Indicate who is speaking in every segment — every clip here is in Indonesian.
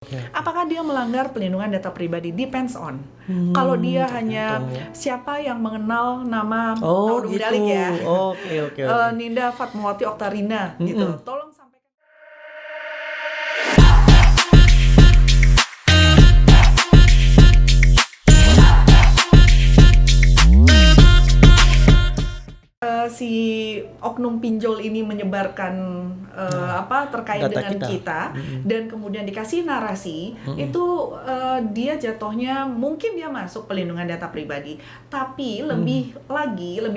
Speaker 1: Oke.
Speaker 2: Apakah dia melanggar pelindungan data pribadi? Depends on. Kalau dia hanya
Speaker 1: Tergantung ya.
Speaker 2: siapa yang mengenal nama
Speaker 1: Oh
Speaker 2: Audum
Speaker 1: gitu.
Speaker 2: Dalik ya,
Speaker 1: Oke oke oke.
Speaker 2: Ninda Fatmawati Oktarina gitu.
Speaker 1: Mhm.
Speaker 2: Tolong sampaikan. Si oknum pinjol ini menyebarkan terkait
Speaker 1: Data
Speaker 2: dengan kita dan kemudian dikasih narasi itu dia jatuhnya mungkin dia masuk pelindungan data pribadi, tapi lebih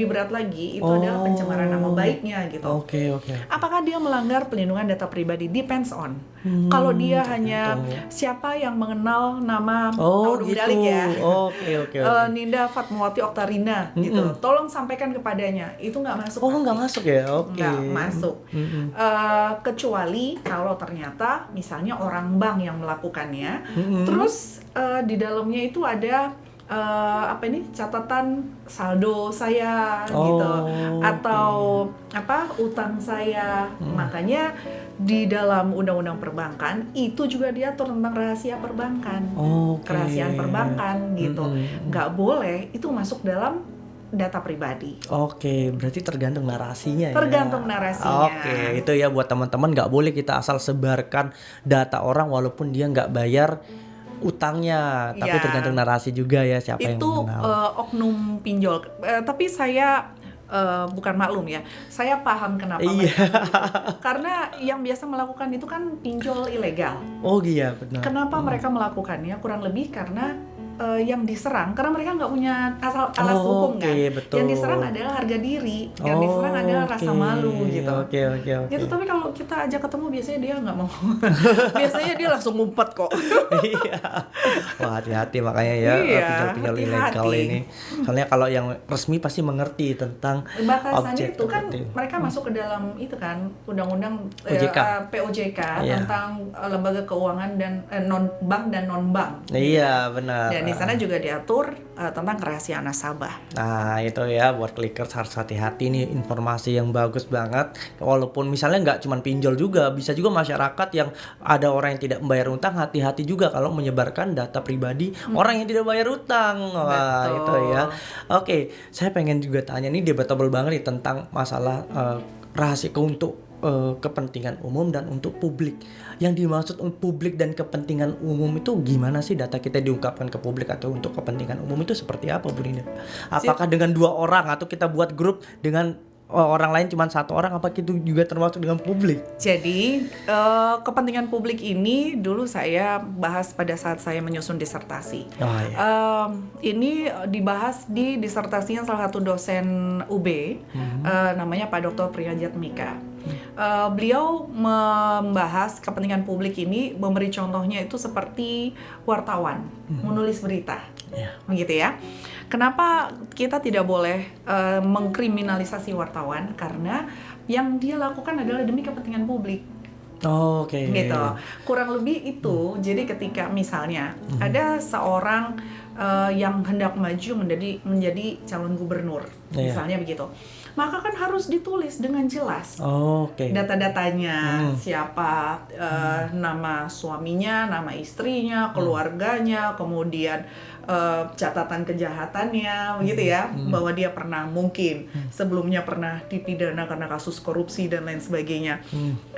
Speaker 2: berat lagi itu adalah pencemaran nama baiknya gitu.
Speaker 1: Oke oke.
Speaker 2: Apakah dia melanggar pelindungan data pribadi? Depends on. Kalau dia hanya
Speaker 1: Tergantung ya.
Speaker 2: siapa yang mengenal nama
Speaker 1: Oh
Speaker 2: Audum
Speaker 1: gitu.
Speaker 2: Dalik ya,
Speaker 1: Oke oke oke.
Speaker 2: Ninda Fatmawati Oktarina gitu. Tolong sampaikan kepadanya. Itu nggak masuk.
Speaker 1: Oh
Speaker 2: pasti.
Speaker 1: nggak masuk ya? Oke.
Speaker 2: Nggak masuk. Kecuali kalau ternyata misalnya orang bank yang melakukannya, terus di dalamnya itu ada catatan saldo saya gitu, atau utang saya. Makanya di dalam undang-undang perbankan itu juga diatur tentang rahasia perbankan, kerahasiaan perbankan gitu. Nggak boleh itu masuk dalam data pribadi.
Speaker 1: Oke, berarti tergantung narasinya ya.
Speaker 2: Tergantung narasinya.
Speaker 1: Oke, itu ya buat teman-teman, nggak boleh kita asal sebarkan data orang walaupun dia nggak bayar utangnya, tapi
Speaker 2: Ya.
Speaker 1: tergantung narasi juga ya siapa yang
Speaker 2: Itu
Speaker 1: mengenal.
Speaker 2: oknum pinjol. Tapi saya bukan maklum ya, saya paham kenapa
Speaker 1: Iya.
Speaker 2: mereka begitu. Karena yang biasa melakukan itu kan pinjol ilegal.
Speaker 1: Oh iya benar.
Speaker 2: Kenapa mereka melakukannya? Kurang lebih karena yang diserang, karena mereka nggak punya alas hukum kan.
Speaker 1: Betul.
Speaker 2: Yang diserang adalah harga diri, yang diserang adalah rasa malu gitu.
Speaker 1: Oke.
Speaker 2: Gitu, tapi kalau kita ajak ketemu biasanya dia nggak mau. Biasanya dia langsung ngumpet kok.
Speaker 1: Iya. Wah hati-hati makanya ya
Speaker 2: Iya,
Speaker 1: pinjol-pinjol ilegal
Speaker 2: hati-hati.
Speaker 1: ini. Soalnya kalau yang resmi pasti mengerti tentang
Speaker 2: Batasannya
Speaker 1: objek
Speaker 2: itu kan
Speaker 1: tertentu.
Speaker 2: mereka masuk ke dalam itu kan undang-undang
Speaker 1: OJK.
Speaker 2: POJK
Speaker 1: Iya.
Speaker 2: tentang lembaga keuangan dan non bank dan non bank.
Speaker 1: Iya benar.
Speaker 2: Dan di sana juga diatur tentang kerahasiaan nasabah.
Speaker 1: Nah itu ya buat clickers harus hati-hati nih, informasi yang bagus banget. Walaupun misalnya nggak cuma pinjol juga, bisa juga masyarakat yang ada orang yang tidak membayar utang, hati-hati juga kalau menyebarkan data pribadi orang yang tidak bayar utang. Wah
Speaker 2: Betul.
Speaker 1: itu ya. Oke, saya pengen juga tanya nih, debatable banget nih tentang masalah rahasia untuk kepentingan umum dan untuk publik. Yang dimaksud publik dan kepentingan umum itu gimana sih, data kita diungkapkan ke publik atau untuk kepentingan umum itu seperti apa, Bu Linda? Apakah dengan 2 orang atau kita buat grup dengan orang lain cuma 1 orang, apa itu juga termasuk dengan publik?
Speaker 2: Jadi kepentingan publik ini dulu saya bahas pada saat saya menyusun disertasi.
Speaker 1: Oh, iya.
Speaker 2: Ini dibahas di disertasinya salah satu dosen UB, namanya Pak Dr. Priyajat Mika. Beliau membahas kepentingan publik ini, memberi contohnya itu seperti wartawan menulis berita, begitu ya. Kenapa kita tidak boleh mengkriminalisasi wartawan? Karena yang dia lakukan adalah demi kepentingan publik.
Speaker 1: Oke.
Speaker 2: Gitu. Kurang lebih itu. Jadi ketika misalnya ada seorang yang hendak maju menjadi calon gubernur, misalnya begitu, maka kan harus ditulis dengan jelas data-datanya, siapa, nama suaminya, nama istrinya, keluarganya, kemudian catatan kejahatannya, begitu ya, bahwa dia pernah mungkin sebelumnya pernah dipidana karena kasus korupsi dan lain sebagainya.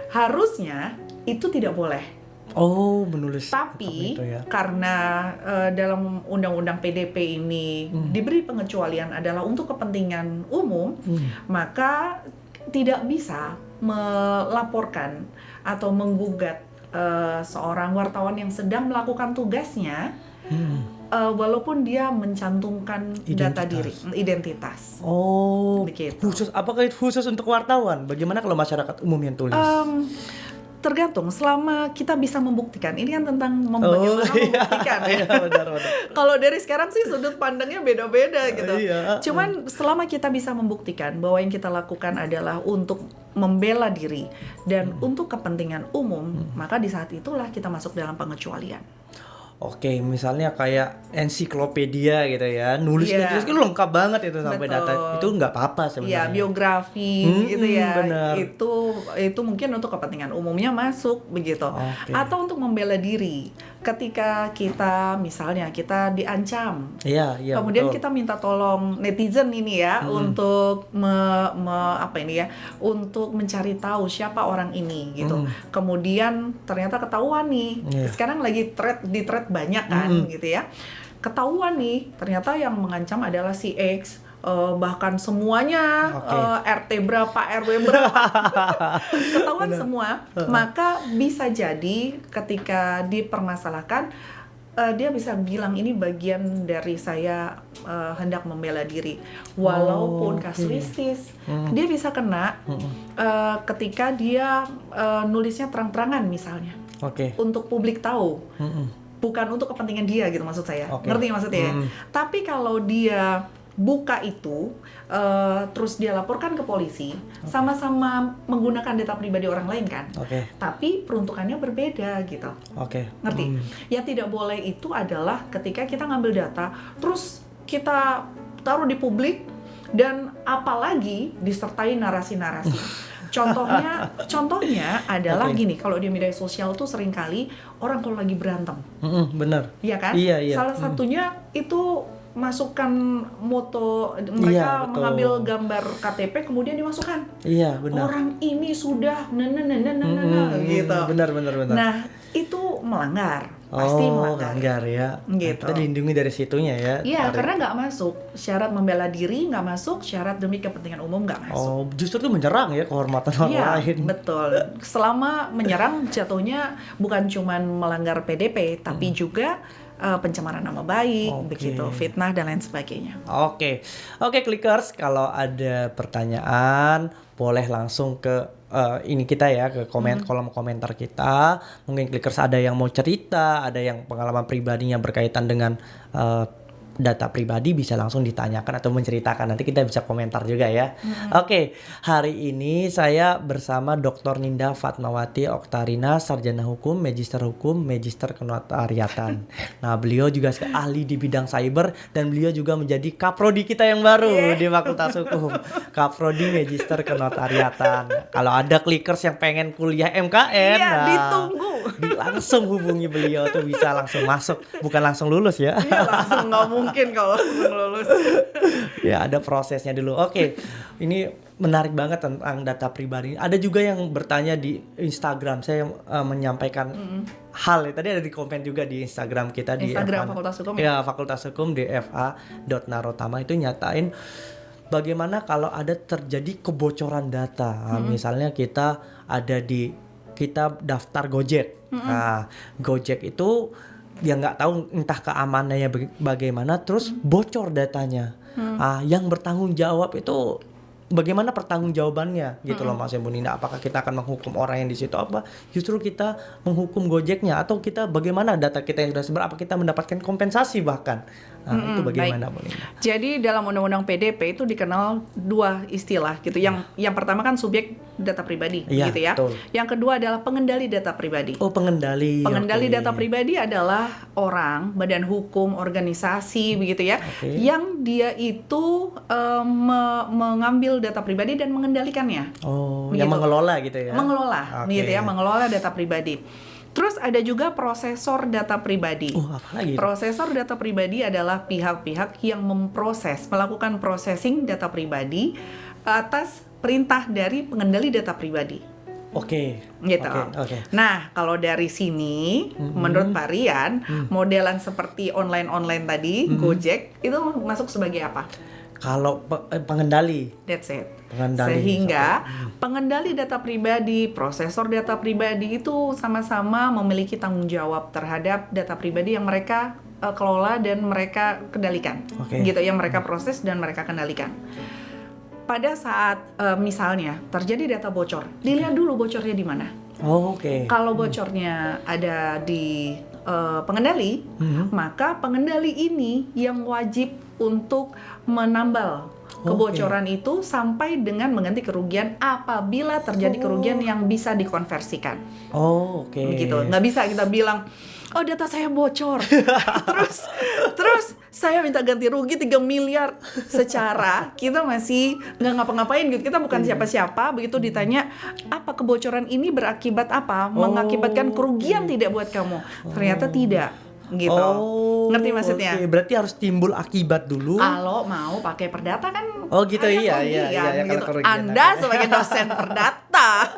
Speaker 2: Harusnya itu tidak boleh.
Speaker 1: Menulis.
Speaker 2: Tapi
Speaker 1: itu ya.
Speaker 2: karena dalam undang-undang PDP ini diberi pengecualian adalah untuk kepentingan umum, maka tidak bisa melaporkan atau menggugat seorang wartawan yang sedang melakukan tugasnya, walaupun dia mencantumkan data diri, identitas. Begitu.
Speaker 1: Apakah itu khusus untuk wartawan? Bagaimana kalau masyarakat umum yang tulis?
Speaker 2: Tergantung, selama kita bisa membuktikan. Ini kan tentang bagaimana membuktikan ya.
Speaker 1: Benar.
Speaker 2: Kalau dari sekarang sih sudut pandangnya beda-beda gitu.
Speaker 1: Iya.
Speaker 2: Cuman selama kita bisa membuktikan bahwa yang kita lakukan adalah untuk membela diri dan untuk kepentingan umum, maka di saat itulah kita masuk dalam pengecualian.
Speaker 1: Oke, misalnya kayak ensiklopedia gitu ya,
Speaker 2: Iya.
Speaker 1: nulis-nulis itu lengkap banget itu sampai
Speaker 2: Betul.
Speaker 1: data. Itu nggak apa-apa
Speaker 2: Ya,
Speaker 1: sebenarnya.
Speaker 2: biografi gitu ya.
Speaker 1: Bener.
Speaker 2: Itu mungkin untuk kepentingan umumnya masuk begitu.
Speaker 1: Oke.
Speaker 2: Atau untuk membela diri. Ketika kita misalnya kita diancam.
Speaker 1: Iya, iya.
Speaker 2: Kemudian
Speaker 1: betul.
Speaker 2: kita minta tolong netizen ini ya untuk apa ini ya, untuk mencari tahu siapa orang ini gitu. Kemudian ternyata ketahuan nih.
Speaker 1: Iya.
Speaker 2: Sekarang lagi di thread banyak kan gitu ya. Ketahuan nih ternyata yang mengancam adalah si X, bahkan semuanya
Speaker 1: Oke.
Speaker 2: RT berapa, RW berapa, ketahuan semua. Maka bisa jadi ketika dipermasalahkan, dia bisa bilang ini bagian dari saya hendak membela diri, walaupun
Speaker 1: oke.
Speaker 2: kasuistis. Dia bisa kena ketika dia nulisnya terang-terangan misalnya,
Speaker 1: Oke.
Speaker 2: untuk publik tahu, bukan untuk kepentingan dia gitu maksud saya.
Speaker 1: Oke.
Speaker 2: Ngerti maksudnya ya? Tapi kalau dia buka itu, terus dia laporkan ke polisi, sama-sama menggunakan data pribadi orang lain kan,
Speaker 1: Oke.
Speaker 2: tapi peruntukannya berbeda gitu.
Speaker 1: Oke.
Speaker 2: Ngerti? Yang tidak boleh itu adalah ketika kita ngambil data, terus kita taruh di publik, dan apalagi disertai narasi-narasi. Contohnya adalah
Speaker 1: Oke.
Speaker 2: gini, kalau di media sosial tuh seringkali orang kalau lagi berantem,
Speaker 1: Bener.
Speaker 2: iya kan?
Speaker 1: Iya, iya.
Speaker 2: Salah satunya itu masukkan moto,
Speaker 1: Iya,
Speaker 2: mereka
Speaker 1: betul.
Speaker 2: mengambil gambar KTP kemudian dimasukkan.
Speaker 1: Iya, benar.
Speaker 2: Orang ini sudah gitu.
Speaker 1: Benar.
Speaker 2: Nah, itu melanggar, pasti melanggar.
Speaker 1: Melanggar ya.
Speaker 2: Gitu.
Speaker 1: Kita dilindungi dari situnya ya.
Speaker 2: Iya,
Speaker 1: Ari.
Speaker 2: karena nggak masuk syarat membela diri, nggak masuk syarat demi kepentingan umum, nggak masuk.
Speaker 1: Oh, justru itu menyerang ya kehormatan orang
Speaker 2: Iya,
Speaker 1: lain.
Speaker 2: betul. Selama menyerang jatuhnya bukan cuman melanggar PDP, tapi juga pencemaran nama baik,
Speaker 1: Oke.
Speaker 2: begitu, fitnah dan lain sebagainya.
Speaker 1: Oke, clickers, kalau ada pertanyaan boleh langsung ke ini kita ya, ke kolom komentar kita. Mungkin clickers ada yang mau cerita, ada yang pengalaman pribadinya berkaitan dengan data pribadi, bisa langsung ditanyakan atau menceritakan. Nanti kita bisa komentar juga ya. Oke, hari ini saya bersama Dr. Ninda Fatmawati Oktarina, Sarjana Hukum, Magister Kenotariatan. Nah, beliau juga ahli di bidang cyber dan beliau juga menjadi kaprodi kita yang baru di Fakultas Hukum. Kaprodi Magister Kenotariatan. Kalau ada clickers yang pengen kuliah MKN,
Speaker 2: Iya,
Speaker 1: nah,
Speaker 2: ditunggu.
Speaker 1: langsung hubungi beliau tuh, bisa langsung masuk, bukan langsung lulus ya.
Speaker 2: Iya, langsung nggak mungkin kalau langsung lulus.
Speaker 1: Ya, ada prosesnya dulu. Oke, ini menarik banget tentang data pribadi. Ada juga yang bertanya di Instagram. Saya menyampaikan hal tadi ada di komen juga di Instagram kita di
Speaker 2: Instagram
Speaker 1: FA.
Speaker 2: Fakultas Hukum
Speaker 1: ya. Fakultas Hukum dfa.narotama itu nyatain bagaimana kalau ada terjadi kebocoran data. Misalnya kita daftar Gojek. Nah, Gojek itu dia nggak tahu entah keamanannya bagaimana, terus bocor datanya. Yang bertanggung jawab itu bagaimana pertanggungjawabannya gitu loh Mas Bu Nina. Apakah kita akan menghukum orang yang di situ, apa justru kita menghukum Gojeknya, atau kita bagaimana data kita yang sudah sebar, apa kita mendapatkan kompensasi bahkan. Itu bagaimana Bu Nina?
Speaker 2: Jadi dalam Undang-Undang PDP itu dikenal dua istilah gitu. Yang pertama kan subjek data pribadi,
Speaker 1: Iya,
Speaker 2: gitu ya.
Speaker 1: betul.
Speaker 2: Yang kedua adalah pengendali data pribadi.
Speaker 1: Oh, pengendali.
Speaker 2: Pengendali
Speaker 1: oke.
Speaker 2: data pribadi adalah orang, badan hukum, organisasi begitu ya,
Speaker 1: Oke.
Speaker 2: yang dia itu mengambil data pribadi dan mengendalikannya.
Speaker 1: Oh,
Speaker 2: Begitu.
Speaker 1: yang mengelola gitu ya.
Speaker 2: Mengelola,
Speaker 1: Oke.
Speaker 2: gitu ya, mengelola data pribadi. Terus ada juga prosesor data pribadi.
Speaker 1: Apa lagi itu?
Speaker 2: Prosesor data pribadi adalah pihak-pihak yang melakukan processing data pribadi atas perintah dari pengendali data pribadi.
Speaker 1: Oke.
Speaker 2: Gitu.
Speaker 1: Oke.
Speaker 2: Nah, kalau dari sini, menurut Pak Rian, modelan seperti online tadi, Gojek, itu masuk sebagai apa?
Speaker 1: Kalau pengendali.
Speaker 2: That's it.
Speaker 1: Pengendali.
Speaker 2: Sehingga pengendali data pribadi, prosesor data pribadi itu sama-sama memiliki tanggung jawab terhadap data pribadi yang mereka kelola dan mereka kendalikan.
Speaker 1: Oke.
Speaker 2: Gitu, yang mereka proses dan mereka kendalikan. Pada saat misalnya terjadi data bocor, dilihat dulu bocornya di mana.
Speaker 1: Oh, oke.
Speaker 2: Kalau bocornya ada di pengendali, maka pengendali ini yang wajib untuk menambal kebocoran itu sampai dengan mengganti kerugian apabila terjadi kerugian yang bisa dikonversikan.
Speaker 1: Oh, oke.
Speaker 2: Begitu. Nggak bisa kita bilang oh data saya bocor. terus saya minta ganti rugi 3 miliar. Secara kita masih nggak ngapa-ngapain gitu, kita bukan siapa-siapa. Begitu ditanya apa kebocoran ini berakibat apa, mengakibatkan kerugian tidak buat kamu, ternyata tidak gitu. Ngerti maksudnya?
Speaker 1: Okay. Berarti harus timbul akibat dulu.
Speaker 2: Kalau mau pakai perdata kan.
Speaker 1: Gitu, iya,
Speaker 2: gitu. Anda sebagai dosen perdata,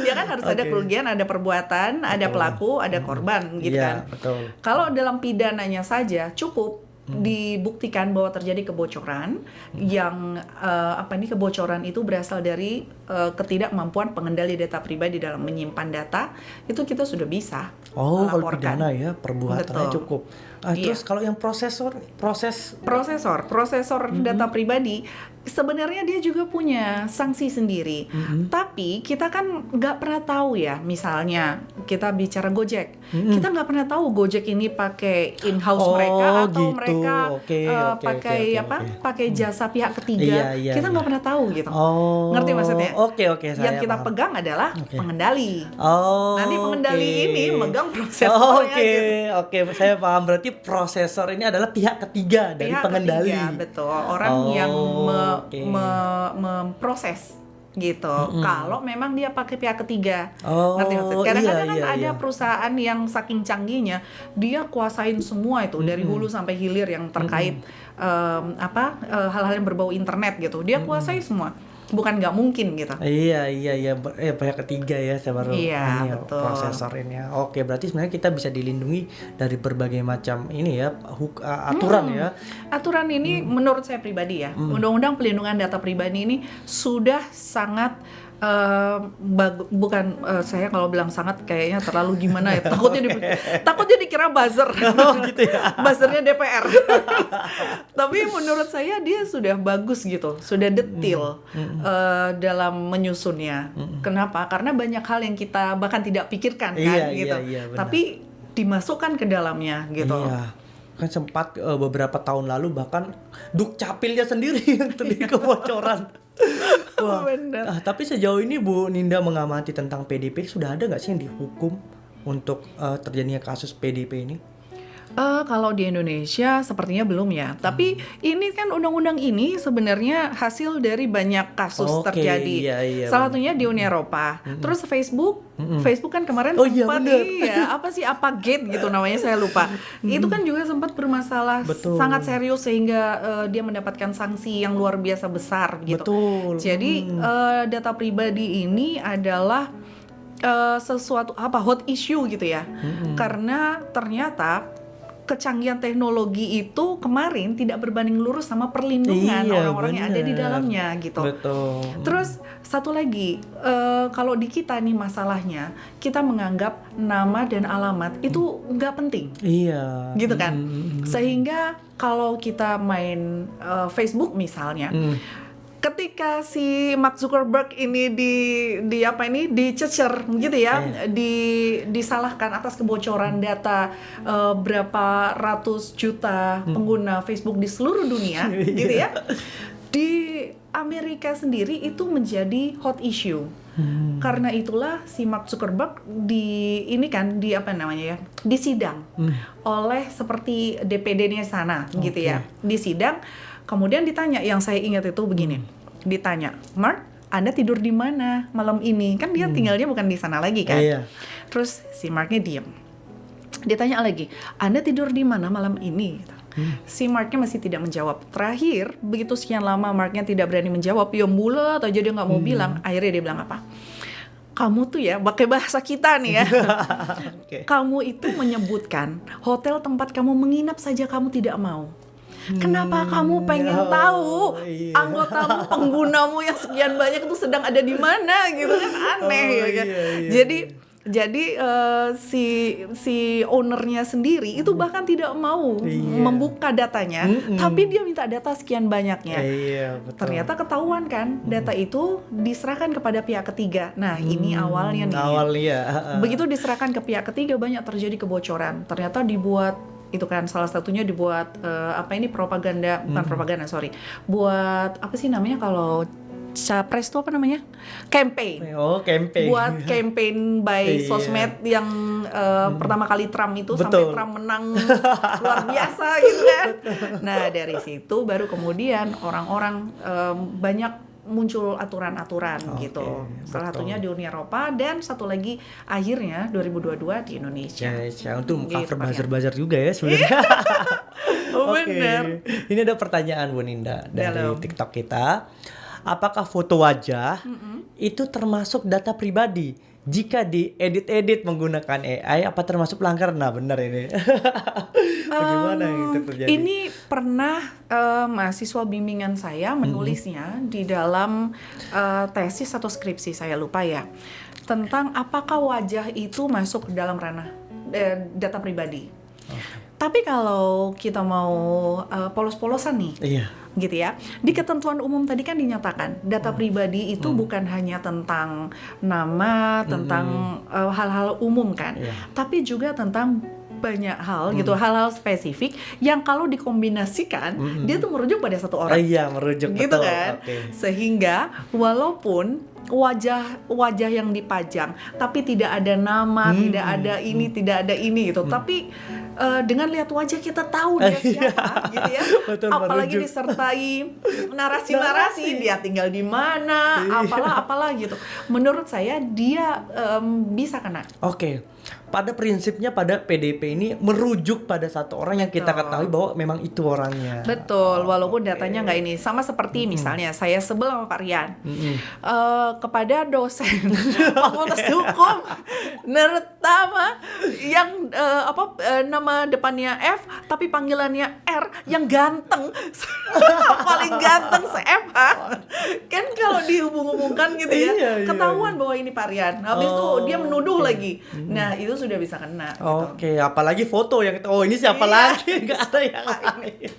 Speaker 2: ya kan harus ada kerugian, ada perbuatan, ada pelaku, ada korban, gitu kan.
Speaker 1: Betul.
Speaker 2: Kalau dalam pidananya saja cukup dibuktikan bahwa terjadi kebocoran yang kebocoran itu berasal dari ketidakmampuan pengendali data pribadi dalam menyimpan data, itu kita sudah bisa
Speaker 1: kalau
Speaker 2: melaporkan.
Speaker 1: pidana ya perbuatannya cukup. Terus kalau yang prosesor data pribadi sebenarnya dia juga punya sanksi sendiri. Tapi kita kan nggak pernah tahu ya, misalnya kita bicara Gojek, kita nggak pernah tahu Gojek ini pakai in-house mereka atau gitu.
Speaker 2: mereka pakai jasa pihak ketiga. Kita nggak pernah tahu gitu. Ngerti maksudnya?
Speaker 1: Oke,
Speaker 2: yang kita pegang adalah pengendali. Nanti pengendali ini megang
Speaker 1: Oke,
Speaker 2: prosesornya gitu.
Speaker 1: Oke, saya paham. Berarti prosesor ini adalah pihak ketiga dari pengendali.
Speaker 2: Betul, orang yang memproses gitu. Kalau memang dia pakai pihak ketiga. Ngerti maksudnya? Kadang-kadang ada perusahaan yang saking canggihnya dia kuasain semua itu dari hulu sampai hilir yang terkait hal-hal yang berbau internet gitu. Dia kuasai semua. Bukan nggak mungkin gitu.
Speaker 1: Iya. Pihak ketiga ya, saya baru
Speaker 2: betul.
Speaker 1: prosesor ini ya. Oke, berarti sebenarnya kita bisa dilindungi dari berbagai macam ini ya, aturan ya.
Speaker 2: Aturan ini menurut saya pribadi ya, Undang-Undang Pelindungan Data Pribadi ini sudah sangat saya kalau bilang sangat kayaknya terlalu gimana ya, takutnya dikira buzzer.
Speaker 1: Gitu ya.
Speaker 2: Buzzernya DPR. Tapi menurut saya dia sudah bagus gitu, sudah detail dalam menyusunnya. Kenapa? Karena banyak hal yang kita bahkan tidak pikirkan kan gitu. Tapi dimasukkan ke dalamnya gitu.
Speaker 1: Iya. Kan sempat beberapa tahun lalu bahkan Dukcapilnya sendiri yang terjadi kebocoran. Wah. Tapi sejauh ini Bu Ninda mengamati tentang PDP, sudah ada nggak sih yang dihukum untuk terjadinya kasus PDP ini?
Speaker 2: Kalau di Indonesia sepertinya belum ya. Tapi ini kan undang-undang ini sebenarnya hasil dari banyak kasus terjadi. Salah satunya di Uni Eropa. Terus Facebook kan kemarin sempat apa gate gitu namanya, saya lupa. Itu kan juga sempat bermasalah sangat serius sehingga dia mendapatkan sanksi yang luar biasa besar gitu. Jadi data pribadi ini adalah sesuatu hot issue gitu ya. Karena ternyata kecanggihan teknologi itu kemarin tidak berbanding lurus sama perlindungan orang-orang yang ada di dalamnya gitu. Terus satu lagi, kalau di kita nih masalahnya, kita menganggap nama dan alamat itu nggak penting. Gitu kan. Sehingga kalau kita main Facebook misalnya, ketika si Mark Zuckerberg ini dicecer gitu ya, disalahkan atas kebocoran data berapa ratus juta pengguna Facebook di seluruh dunia gitu ya. Di Amerika sendiri itu menjadi hot issue. Karena itulah si Mark Zuckerberg disidang oleh seperti DPD-nya sana gitu ya. Disidang. Kemudian ditanya, yang saya ingat itu begini, ditanya, Mark, Anda tidur di mana malam ini? Kan dia tinggalnya bukan di sana lagi kan? Terus si Marknya diam. Ditanya lagi, Anda tidur di mana malam ini? Si Marknya masih tidak menjawab. Terakhir, begitu sekian lama Marknya tidak berani menjawab, ya bulat aja dia nggak mau bilang. Akhirnya dia bilang apa? Kamu tuh ya, pakai bahasa kita nih ya. Kamu itu menyebutkan hotel tempat kamu menginap saja kamu tidak mau. Kenapa kamu pengen tahu anggotamu, penggunamu yang sekian banyak itu sedang ada di mana gitu kan, aneh ya kan. Jadi si ownernya sendiri itu bahkan tidak mau membuka datanya, tapi dia minta data sekian banyaknya. Ternyata ketahuan kan, data itu diserahkan kepada pihak ketiga. Nah, ini awalnya nih. Begitu diserahkan ke pihak ketiga, banyak terjadi kebocoran. Ternyata dibuat itu kan, salah satunya dibuat propaganda, bukan propaganda, buat apa sih namanya kalau capres itu apa namanya? Campaign.
Speaker 1: Oh, campaign.
Speaker 2: Buat campaign by
Speaker 1: Iya.
Speaker 2: sosmed yang pertama kali Trump itu
Speaker 1: Betul.
Speaker 2: sampai Trump menang luar biasa gitu kan. Nah, dari situ baru kemudian orang-orang banyak muncul aturan-aturan
Speaker 1: Oke,
Speaker 2: gitu. Salah
Speaker 1: betul.
Speaker 2: satunya di Uni Eropa dan satu lagi akhirnya 2022 di Indonesia.
Speaker 1: Ya, sekarang tuh
Speaker 2: Gitu,
Speaker 1: cover
Speaker 2: Pak,
Speaker 1: buzzer-buzzer juga ya sebenarnya.
Speaker 2: Oh,
Speaker 1: Oke.
Speaker 2: bener.
Speaker 1: Ini ada pertanyaan Bu Ninda dari
Speaker 2: Dalam.
Speaker 1: TikTok kita. Apakah foto wajah itu termasuk data pribadi? Jika diedit-edit menggunakan AI, apa termasuk pelanggar? Nah, benar ini. Bagaimana yang itu terjadi?
Speaker 2: Ini pernah mahasiswa bimbingan saya menulisnya di dalam tesis atau skripsi, saya lupa ya, tentang apakah wajah itu masuk ke dalam ranah data pribadi. Tapi kalau kita mau polos-polosan nih,
Speaker 1: Iya.
Speaker 2: gitu ya, di ketentuan umum tadi kan dinyatakan data pribadi itu bukan hanya tentang nama, tentang hal-hal umum kan,
Speaker 1: Iya.
Speaker 2: tapi juga tentang banyak hal gitu, hal-hal spesifik yang kalau dikombinasikan dia tuh merujuk pada satu orang.
Speaker 1: Iya, merujuk
Speaker 2: Gitu
Speaker 1: betul.
Speaker 2: kan.
Speaker 1: Oke.
Speaker 2: Sehingga walaupun wajah yang dipajang tapi tidak ada nama, tidak ada ini, tidak ada ini gitu. Tapi dengan lihat wajah kita tahu dia siapa gitu ya.
Speaker 1: Betul,
Speaker 2: Apalagi
Speaker 1: merujuk.
Speaker 2: disertai narasi-narasi dia tinggal di mana, apalah gitu. Menurut saya dia bisa kena.
Speaker 1: Oke, pada prinsipnya pada PDP ini merujuk pada satu orang yang kita
Speaker 2: Betul.
Speaker 1: ketahui bahwa memang itu orangnya.
Speaker 2: Betul, walaupun datanya nggak ini. Sama seperti misalnya saya sebel sama Pak Rian. Kepada dosen Fakultas Hukum Nertama yang nama depannya F tapi panggilannya R yang ganteng paling ganteng se-FH kan kalau dihubung-hubungkan gitu ya,
Speaker 1: Iya, iya,
Speaker 2: ketahuan bahwa ini Pak Rian. Habis itu dia menuduh lagi. Nah, itu sudah bisa kena gitu.
Speaker 1: Oke, apalagi foto yang ini siapa
Speaker 2: Iya.
Speaker 1: lagi? Nggak ada yang lain.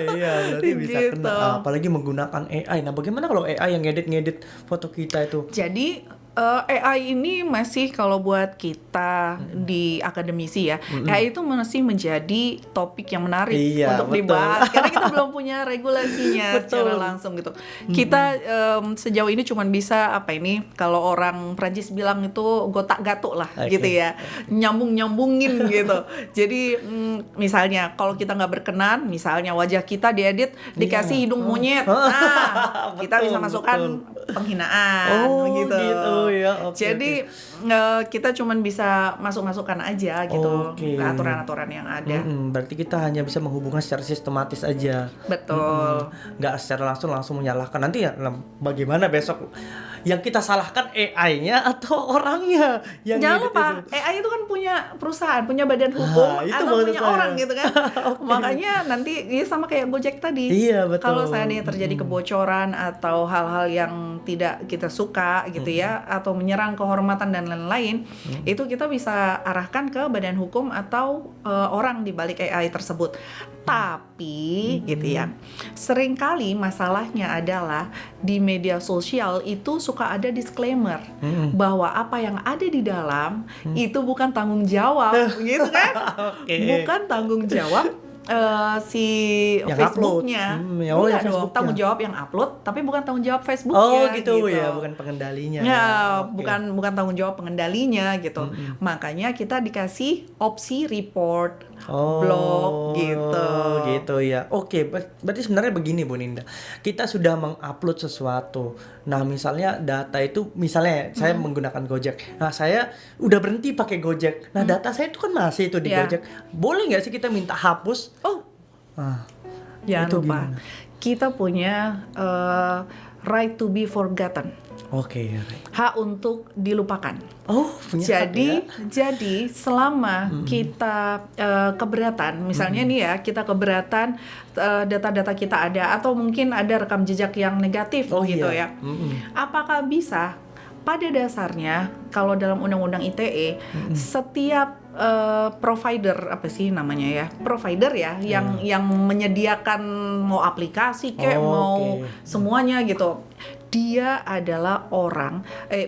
Speaker 1: Iya, berarti bisa
Speaker 2: Gitu.
Speaker 1: kena. Apalagi menggunakan AI. Nah, bagaimana kalau AI yang ngedit foto kita itu?
Speaker 2: Jadi AI ini masih kalau buat kita di akademisi ya, AI itu masih menjadi topik yang menarik
Speaker 1: Iya,
Speaker 2: untuk
Speaker 1: betul.
Speaker 2: dibahas karena kita belum punya regulasinya
Speaker 1: Betul.
Speaker 2: secara langsung gitu. Kita sejauh ini cuman bisa kalau orang Prancis bilang itu gotak gatuk lah.
Speaker 1: Oke.
Speaker 2: Gitu ya, nyambungin gitu. Jadi misalnya kalau kita nggak berkenan, misalnya wajah kita diedit dikasih hidung monyet, nah kita
Speaker 1: Betul,
Speaker 2: bisa masukkan
Speaker 1: betul.
Speaker 2: penghinaan gitu.
Speaker 1: Ya, oke,
Speaker 2: Jadi kita cuman bisa masukkan aja gitu
Speaker 1: Oke.
Speaker 2: ke aturan-aturan yang ada.
Speaker 1: Berarti kita hanya bisa menghubungkan secara sistematis aja.
Speaker 2: Betul.
Speaker 1: Nggak secara langsung menyalahkan. Nanti ya bagaimana besok yang kita salahkan AI-nya atau orangnya yang
Speaker 2: Jangan
Speaker 1: ngedit
Speaker 2: lupa,
Speaker 1: itu?
Speaker 2: AI itu kan punya perusahaan, punya badan hukum
Speaker 1: itu
Speaker 2: atau
Speaker 1: maksud
Speaker 2: punya
Speaker 1: saya.
Speaker 2: orang gitu kan. Makanya nanti ya sama kayak Gojek tadi.
Speaker 1: Iya, betul.
Speaker 2: Kalau seandainya terjadi kebocoran atau hal-hal yang tidak kita suka gitu ya, atau menyerang kehormatan dan lain-lain, itu kita bisa arahkan ke badan hukum atau orang di balik AI tersebut. Tapi gitu ya, seringkali masalahnya adalah di media sosial itu suka ada disclaimer bahwa apa yang ada di dalam itu bukan tanggung jawab gitu kan.
Speaker 1: Oke.
Speaker 2: Bukan tanggung jawab si
Speaker 1: Yang
Speaker 2: Facebooknya.
Speaker 1: upload.
Speaker 2: Enggak
Speaker 1: Ya, yang
Speaker 2: dong,
Speaker 1: Facebooknya.
Speaker 2: tanggung jawab yang upload tapi bukan tanggung jawab Facebooknya.
Speaker 1: Oh gitu ya, bukan pengendalinya.
Speaker 2: Ya,
Speaker 1: Oke.
Speaker 2: bukan tanggung jawab pengendalinya gitu. Makanya kita dikasih opsi report, blog gitu.
Speaker 1: Gitu ya. Oke, berarti sebenarnya begini Bu Ninda. Kita sudah mengupload sesuatu. Nah, misalnya data itu misalnya saya menggunakan Gojek. Nah, saya udah berhenti pakai Gojek. Nah, data saya itu kan masih itu di
Speaker 2: Ya.
Speaker 1: Gojek. Boleh nggak sih kita minta hapus?
Speaker 2: Oh,
Speaker 1: Ah,
Speaker 2: jangan
Speaker 1: itu
Speaker 2: lupa.
Speaker 1: gimana?
Speaker 2: Kita punya right to be forgotten.
Speaker 1: Oke.
Speaker 2: Hak untuk dilupakan.
Speaker 1: Oh, punya hak
Speaker 2: Jadi selama kita keberatan, misalnya nih ya, kita keberatan data-data kita ada atau mungkin ada rekam jejak yang negatif
Speaker 1: Oh,
Speaker 2: gitu
Speaker 1: iya.
Speaker 2: ya. Apakah bisa? Pada dasarnya kalau dalam Undang-Undang ITE setiap provider provider ya yang menyediakan mau aplikasi kayak
Speaker 1: Oh,
Speaker 2: mau
Speaker 1: oke.
Speaker 2: semuanya gitu, dia adalah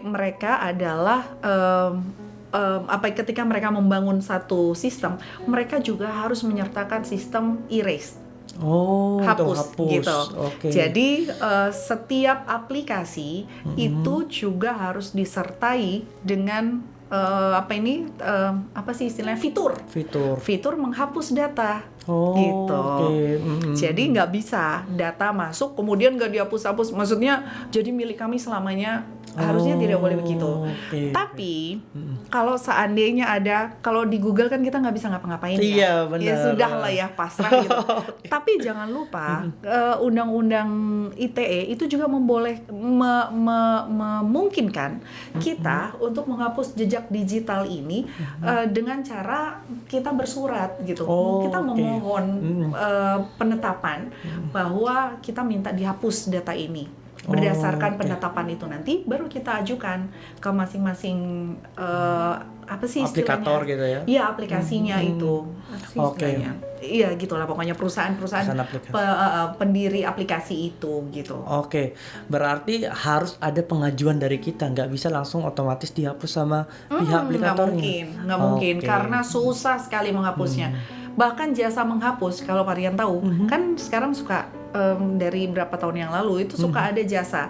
Speaker 2: mereka adalah ketika mereka membangun satu sistem, mereka juga harus menyertakan sistem erase.
Speaker 1: Oh, untuk
Speaker 2: hapus
Speaker 1: hapus.
Speaker 2: gitu.
Speaker 1: Oke.
Speaker 2: Jadi setiap aplikasi itu juga harus disertai dengan apa sih istilahnya,
Speaker 1: Fitur.
Speaker 2: fitur menghapus data.
Speaker 1: Oh,
Speaker 2: Gitu.
Speaker 1: oke.
Speaker 2: Jadi nggak bisa data masuk kemudian nggak dihapus-hapus. Maksudnya jadi milik kami selamanya, harusnya tidak boleh begitu.
Speaker 1: Oke.
Speaker 2: Tapi kalau seandainya ada, kalau di Google kan kita nggak bisa ngapa-ngapain ya.
Speaker 1: Iya, benar.
Speaker 2: Ya sudah lah ya, pasrah gitu. Tapi jangan lupa undang-undang ITE itu juga memungkinkan kita untuk menghapus jejak digital ini dengan cara kita bersurat gitu.
Speaker 1: Oh,
Speaker 2: Kita
Speaker 1: oke.
Speaker 2: memohon penetapan bahwa kita minta dihapus data ini. Berdasarkan
Speaker 1: oke.
Speaker 2: penetapan itu nanti baru kita ajukan ke masing-masing apa sih istilahnya?
Speaker 1: Aplikator gitu ya.
Speaker 2: Iya, aplikasinya itu. Apa sih
Speaker 1: Oke.
Speaker 2: istilahnya? Iya, gitulah pokoknya perusahaan-perusahaan
Speaker 1: Perusahaan aplikasi.
Speaker 2: pendiri aplikasi itu gitu.
Speaker 1: Oke, berarti harus ada pengajuan dari kita, nggak bisa langsung otomatis dihapus sama pihak
Speaker 2: Nggak
Speaker 1: aplikatornya.
Speaker 2: mungkin, nggak mungkin
Speaker 1: Oke.
Speaker 2: karena susah sekali menghapusnya. Bahkan jasa menghapus, kalau kalian tahu, kan sekarang suka dari berapa tahun yang lalu itu suka ada jasa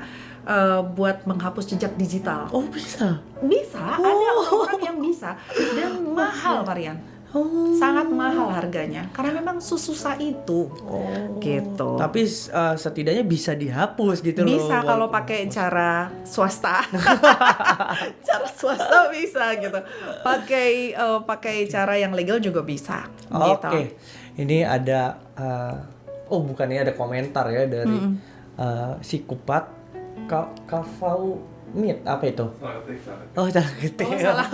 Speaker 2: buat menghapus jejak digital.
Speaker 1: Oh, bisa.
Speaker 2: Bisa, ada orang-orang yang bisa dan mahal, Marian.
Speaker 1: Oh.
Speaker 2: Sangat mahal harganya karena memang susah itu. Gitu.
Speaker 1: Tapi setidaknya bisa dihapus gitu loh.
Speaker 2: Bisa kalau
Speaker 1: walaupun-
Speaker 2: pakai cara swasta. Cara swasta bisa gitu. Pakai cara yang legal juga bisa. Gitu.
Speaker 1: Oke. Ini ada bukan, ini ada komentar ya dari si Kupat Kafau Mit, apa itu? Oh, salah ketik.
Speaker 2: Oh, salah.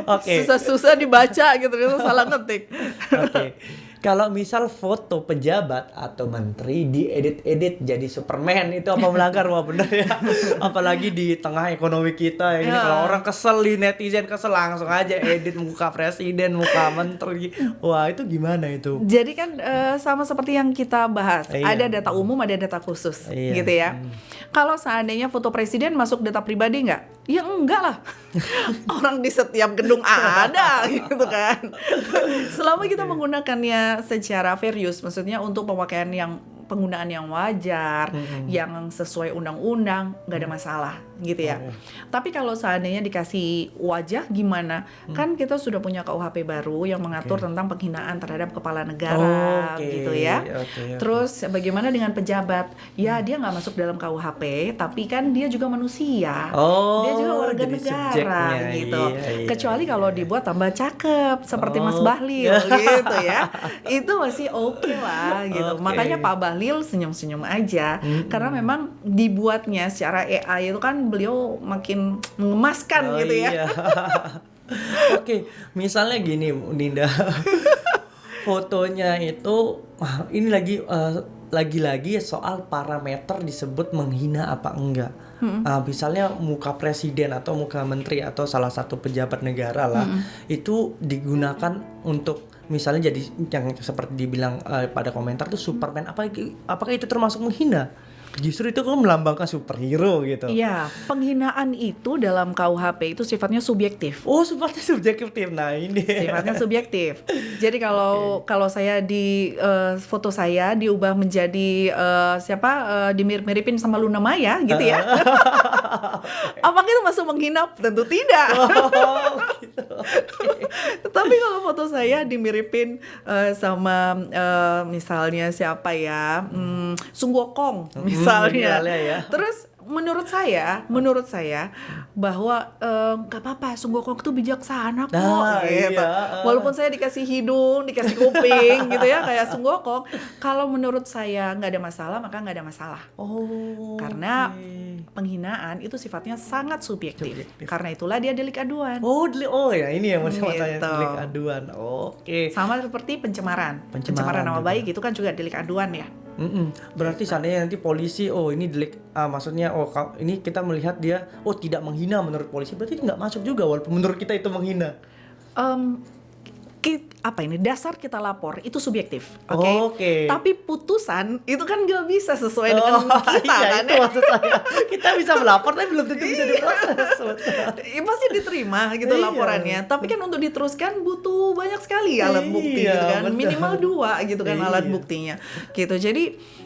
Speaker 1: Oke.
Speaker 2: Susah-susah dibaca gitu, itu salah ngetik.
Speaker 1: Oke. Kalau misal foto pejabat atau menteri diedit-edit jadi Superman, itu apa melanggar? Wah, bener ya. Apalagi di tengah ekonomi kita ini,
Speaker 2: Ya.
Speaker 1: kalau orang kesel, di netizen kesel, langsung aja edit muka presiden, muka menteri. Wah, itu gimana itu?
Speaker 2: Jadi kan sama seperti yang kita bahas,
Speaker 1: Iya.
Speaker 2: ada data umum, ada data khusus,
Speaker 1: Iya.
Speaker 2: gitu ya. Kalau seandainya foto presiden masuk data pribadi nggak? Ya enggak lah. Orang di setiap gedung ada, gitu kan. Selama kita menggunakannya secara fair use, maksudnya untuk pemakaian penggunaan yang wajar, yang sesuai undang-undang, nggak ada masalah, gitu ya. Tapi kalau seandainya dikasih wajah gimana? Kan kita sudah punya KUHP baru yang mengatur tentang penghinaan terhadap kepala negara,
Speaker 1: Oke,
Speaker 2: gitu ya.
Speaker 1: oke.
Speaker 2: Terus bagaimana dengan pejabat? Ya dia nggak masuk dalam KUHP, tapi kan dia juga manusia.
Speaker 1: Oh,
Speaker 2: Dia juga warga
Speaker 1: jadi
Speaker 2: negara
Speaker 1: subjeknya.
Speaker 2: gitu.
Speaker 1: Iya.
Speaker 2: Kecuali kalau dibuat tambah cakep seperti Mas
Speaker 1: Oh.
Speaker 2: Bahlil gitu ya. Itu masih oke lah gitu.
Speaker 1: Oke.
Speaker 2: Makanya Pak Bahlil senyum-senyum aja karena memang dibuatnya secara AI itu kan beliau makin mengemaskan
Speaker 1: Oh,
Speaker 2: gitu ya.
Speaker 1: iya. Oke, misalnya gini, Ninda. Fotonya itu ini lagi-lagi soal parameter disebut menghina apa enggak. Misalnya muka presiden atau muka menteri atau salah satu pejabat negara lah, itu digunakan untuk misalnya jadi yang seperti dibilang pada komentar tuh Superman, apakah itu termasuk menghina? Justru itu kan melambangkan superhero gitu.
Speaker 2: Iya, penghinaan itu dalam KUHP itu sifatnya subjektif.
Speaker 1: Oh, sifatnya subjektif. Nah, ini.
Speaker 2: Sifatnya subjektif. Jadi kalau saya di foto saya diubah menjadi dimirip-miripin sama Luna Maya gitu ya. Apakah itu masuk menghina? Tentu tidak.
Speaker 1: Oh, gitu.
Speaker 2: Tapi kalau foto saya dimiripin sama misalnya siapa ya, Sung Wokong misalnya.
Speaker 1: misalnya ya.
Speaker 2: Terus menurut saya bahwa nggak apa-apa, Sung Wokong itu bijaksana kok, gitu.
Speaker 1: Iya.
Speaker 2: Walaupun saya dikasih hidung, dikasih kuping gitu ya kayak Sung Wokong, kalau menurut saya nggak ada masalah, maka nggak ada masalah.
Speaker 1: Oh.
Speaker 2: Karena
Speaker 1: oke.
Speaker 2: penghinaan itu sifatnya sangat subjektif. Karena itulah dia delik aduan.
Speaker 1: Oh ya, ini yang masalahnya
Speaker 2: Gitu.
Speaker 1: delik aduan. Oke.
Speaker 2: Sama seperti pencemaran nama
Speaker 1: juga.
Speaker 2: baik itu kan juga delik aduan ya.
Speaker 1: Berarti seandainya nanti polisi, ini delik, maksudnya ini kita melihat dia tidak menghina menurut polisi, berarti itu nggak masuk juga walaupun menurut kita itu menghina.
Speaker 2: dasar kita lapor itu subjektif, oke?
Speaker 1: Oke.
Speaker 2: Tapi putusan itu kan nggak bisa sesuai dengan kita
Speaker 1: iya,
Speaker 2: kan
Speaker 1: itu maksud saya. Kita bisa melapor tapi belum tentu bisa diproses.
Speaker 2: ya, pasti diterima gitu
Speaker 1: Iya.
Speaker 2: laporannya. Tapi kan untuk diteruskan butuh banyak sekali alat bukti
Speaker 1: Iya,
Speaker 2: gitu kan.
Speaker 1: benar.
Speaker 2: Minimal 2 gitu kan alat
Speaker 1: Iya.
Speaker 2: buktinya. Gitu. Jadi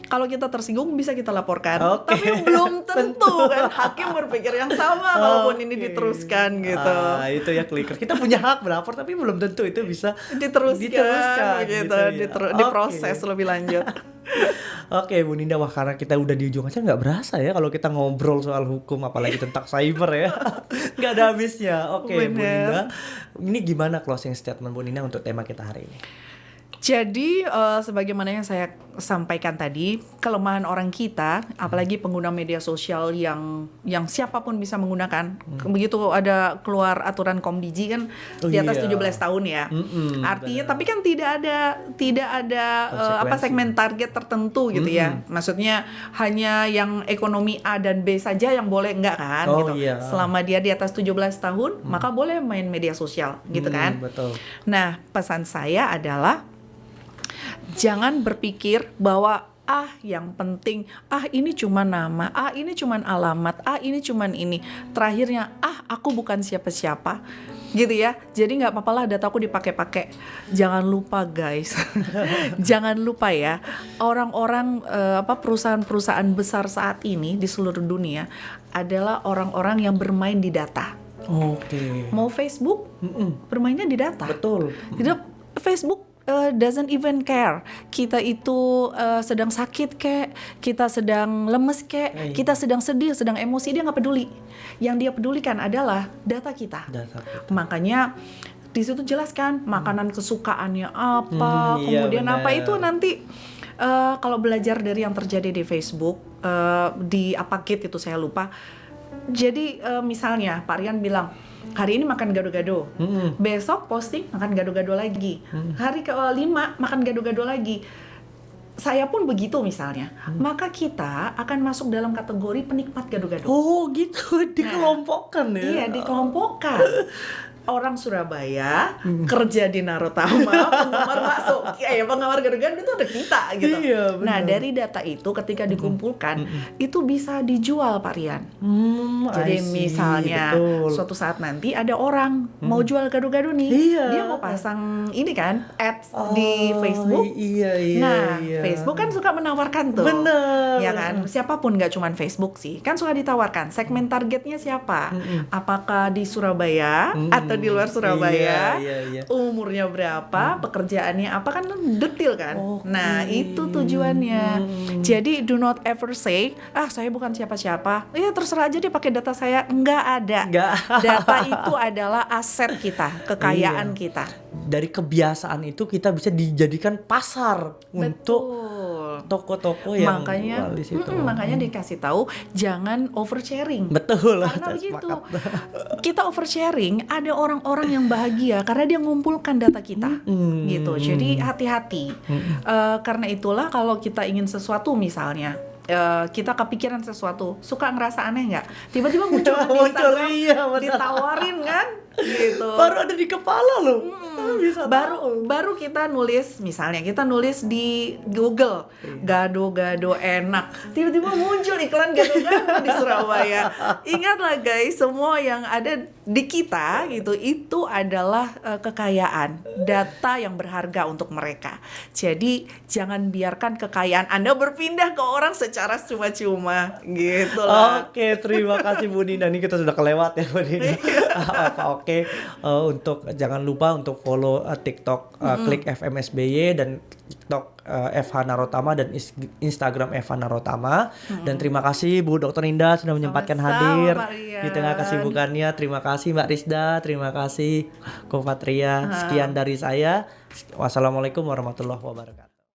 Speaker 2: kalau kita tersinggung bisa kita laporkan.
Speaker 1: Oke.
Speaker 2: Tapi belum tentu kan hakim berpikir yang sama kalaupun ini
Speaker 1: Oke.
Speaker 2: diteruskan gitu.
Speaker 1: Itu ya clicker. Kita punya hak melapor tapi belum tentu itu bisa
Speaker 2: Diteruskan gitu,
Speaker 1: gitu ya.
Speaker 2: diproses
Speaker 1: Oke.
Speaker 2: lebih lanjut.
Speaker 1: Oke Bu Ninda, wah karena kita udah di ujung aja nggak berasa ya kalau kita ngobrol soal hukum apalagi tentang cyber ya. Nggak ada habisnya. Oke Bu
Speaker 2: Bener.
Speaker 1: Ninda, ini gimana closing statement Bu Ninda untuk tema kita hari ini?
Speaker 2: Jadi sebagaimana yang saya sampaikan tadi, kelemahan orang kita, apalagi pengguna media sosial yang siapapun bisa menggunakan. Begitu ada keluar aturan Komdigi kan di atas
Speaker 1: iya.
Speaker 2: 17 tahun ya. Artinya tapi kan tidak ada
Speaker 1: Konsekuensi.
Speaker 2: segmen target tertentu gitu ya. Maksudnya hanya yang ekonomi A dan B saja yang boleh, enggak kan
Speaker 1: Oh,
Speaker 2: gitu.
Speaker 1: iya.
Speaker 2: Selama dia di atas 17 tahun, maka boleh main media sosial gitu kan.
Speaker 1: Betul.
Speaker 2: Nah, pesan saya adalah jangan berpikir bahwa yang penting ini cuma nama, ini cuma alamat, ini cuma ini. Terakhirnya aku bukan siapa-siapa. Gitu ya. Jadi nggak apa-apa lah dataku dipakai-pakai. Jangan lupa guys. Jangan lupa ya. Orang-orang perusahaan-perusahaan besar saat ini di seluruh dunia adalah orang-orang yang bermain di data.
Speaker 1: Oke.
Speaker 2: Mau Facebook bermainnya di data.
Speaker 1: Betul.
Speaker 2: Tidak, Facebook doesn't even care kita itu sedang sakit kek, kita sedang lemes kek, kita sedang sedih, sedang emosi, dia nggak peduli. Yang dia pedulikan adalah data kita.
Speaker 1: Data kita.
Speaker 2: Makanya di situ jelaskan makanan kesukaannya apa,
Speaker 1: Iya,
Speaker 2: kemudian
Speaker 1: benar.
Speaker 2: apa itu nanti kalau belajar dari yang terjadi di Facebook di apa Gate itu saya lupa. Jadi misalnya Pak Rian bilang hari ini makan gado-gado, besok posting makan gado-gado lagi, hari ke-5 makan gado-gado lagi. Saya pun begitu misalnya, maka kita akan masuk dalam kategori penikmat gado-gado.
Speaker 1: Oh gitu, dikelompokkan ya.
Speaker 2: Iya, dikelompokkan. Orang Surabaya kerja di Narotama, penggemar bakso, penggemar gado-gado itu ada kita gitu.
Speaker 1: Iya, benar.
Speaker 2: Nah dari data itu ketika dikumpulkan itu bisa dijual Pak Rian.
Speaker 1: I
Speaker 2: Jadi
Speaker 1: see,
Speaker 2: misalnya
Speaker 1: betul.
Speaker 2: suatu saat nanti ada orang mau jual gado-gado nih,
Speaker 1: Iya.
Speaker 2: dia mau pasang ini kan ads di Facebook.
Speaker 1: Iya.
Speaker 2: Nah,
Speaker 1: iya.
Speaker 2: Facebook kan suka menawarkan tuh.
Speaker 1: Bener.
Speaker 2: Ya kan? Siapapun, nggak cuman Facebook sih. Kan suka ditawarkan segmen targetnya siapa? Apakah di Surabaya atau di luar Surabaya?
Speaker 1: Iya.
Speaker 2: Umurnya berapa? Pekerjaannya apa, kan detail kan?
Speaker 1: Oke.
Speaker 2: Nah, itu tujuannya. Jadi do not ever say, saya bukan siapa-siapa. Ya terserah aja dia pakai data saya. Nggak ada.
Speaker 1: Nggak.
Speaker 2: Data itu adalah aset kita, kekayaan kita.
Speaker 1: Dari kebiasaan itu kita bisa dijadikan pasar untuk
Speaker 2: Betul.
Speaker 1: toko-toko yang
Speaker 2: Makanya,
Speaker 1: jual di situ.
Speaker 2: makanya dikasih tahu jangan oversharing.
Speaker 1: Betul lah.
Speaker 2: Karena
Speaker 1: saya
Speaker 2: begitu,
Speaker 1: sepakat.
Speaker 2: kita oversharing, ada orang-orang yang bahagia karena dia ngumpulkan data kita, gitu. Jadi hati-hati. Karena itulah kalau kita ingin sesuatu misalnya, kita kepikiran sesuatu, suka ngerasa aneh nggak? Tiba-tiba muncul di Instagram,
Speaker 1: iya, benar.
Speaker 2: ditawarin kan, gitu.
Speaker 1: Baru ada di kepala loh. Bisa
Speaker 2: Baru kita nulis, misalnya kita nulis di Google gado-gado enak, tiba-tiba muncul iklan gado-gado di Surabaya. Ingatlah guys, semua yang ada di kita gitu itu adalah kekayaan, data yang berharga untuk mereka. Jadi jangan biarkan kekayaan Anda berpindah ke orang secara cuma-cuma gitu lah.
Speaker 1: Oke, terima kasih Bu Nina. Ini kita sudah kelewat ya Bu Nina. Oke, untuk jangan lupa untuk follow TikTok klik FMSBY dan TikTok FH Narotama dan Instagram FH Narotama. Dan terima kasih Bu Dr. Ninda sudah menyempatkan
Speaker 2: Sama-sama,
Speaker 1: hadir
Speaker 2: Pak Rian.
Speaker 1: di tengah kesibukannya. Terima kasih Mbak Rizda, terima kasih Ko Patria. Sekian dari saya. Wassalamualaikum warahmatullahi wabarakatuh.